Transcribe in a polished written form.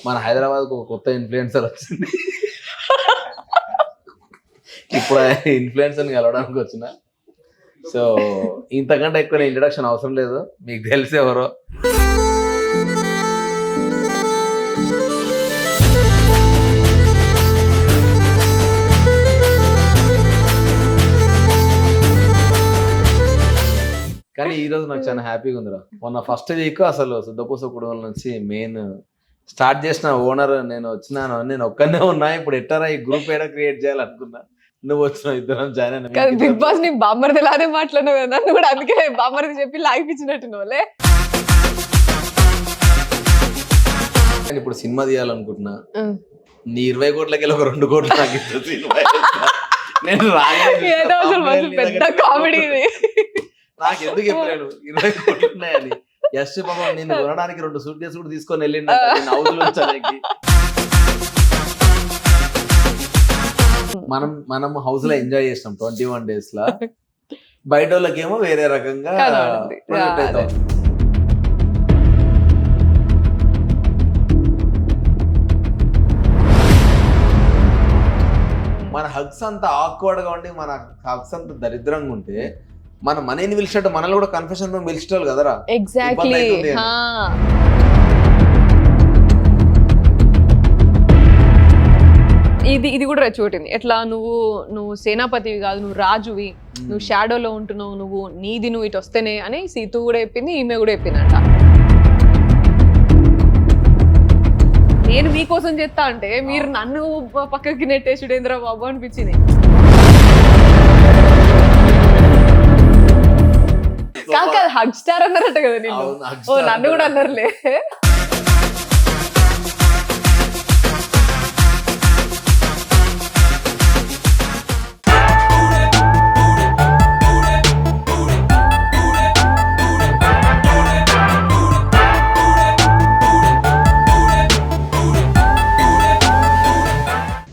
మన హైదరాబాద్కు ఒక కొత్త ఇన్ఫ్లుయెన్సర్ వచ్చింది. ఇప్పుడు ఇన్ఫ్లుయెన్సర్ని కలవడానికి వచ్చిన. సో ఇంతకంటే ఎక్కువ ఇంట్రడక్షన్ అవసరం లేదు, మీకు తెలిసి ఎవరో. కానీ ఈ రోజు నాకు చాలా హ్యాపీగా ఉందిరా. మొన్న ఫస్ట్ వీక్ అసలు శుద్ధపూస కుటుంబం నుంచి మెయిన్ స్టార్ట్ చేసిన ఓనర్ నేను వచ్చినాను, నేను ఒక్కనే ఉన్నా. ఇప్పుడు ఎట్టారా ఈ గ్రూప్ ఏడా క్రియేట్ చేయాలనుకున్నా, నువ్వు వచ్చినావు, ఇద్దరం జాయిన్ అయినా. బిగ్ బాస్ ని బామ్మర్ది లానే మాట్లాడినావు కదా, నువ్వు కూడా అందుకే బామ్మర్ది చెప్పి లాగిపించినట్టున్నావులే. ఇప్పుడు సినిమా తీయాలనుకుంటున్నా, నీ 20 కోట్లకి ఒక 2 కోట్లు నాకు ఇస్తుంది. నేను ఏదో అసలు మస్తు పెద్ద కామెడీ ఇది. నాకు ఎందుకు చెప్పలేను 20 కోట్లు ఉన్నాయని. జస్ట్ పాపం నేను కొనడానికి 2 సూట్ కేసు కూడా తీసుకొని వెళ్ళిండు హౌస్. మనం హౌస్ లో ఎంజాయ్ చేస్తాం 21 days లా, బయట వాళ్ళకేమో వేరే రకంగా ప్రొజెక్ట్ అవుతాం. మన హగ్స్ అంత ఆక్వర్డ్ గా ఉండి, మన హగ్స్ అంత దరిద్రంగా ఉంటే, మన మనీని పిలిచినట్టు మనల్ని కూడా కన్ఫెషన్ రూమ్ పిలిచేవాళ్ళు కదరా. ఎగ్జాక్ట్లీ. ఇది కూడా రెచ్చగొట్టింది. ఎట్లా నువ్వు సేనాపతివి కాదు, నువ్వు రాజువి, నువ్వు షాడోలో ఉంటున్నావు, నువ్వు నీది నువ్వు ఇటు వస్తేనే అని సీతు కూడా చెప్పింది, ఈమె కూడా చెప్పిందంట. నేను మీకోసం చేస్తా అంటే మీరు నన్ను పక్కకి నెట్టేసుడేంద్ర బాబు అనిపించింది. కాదు హగ్ స్టార్ అన్నారట కదా నేను. ఓ నన్ను కూడా అన్నారులే.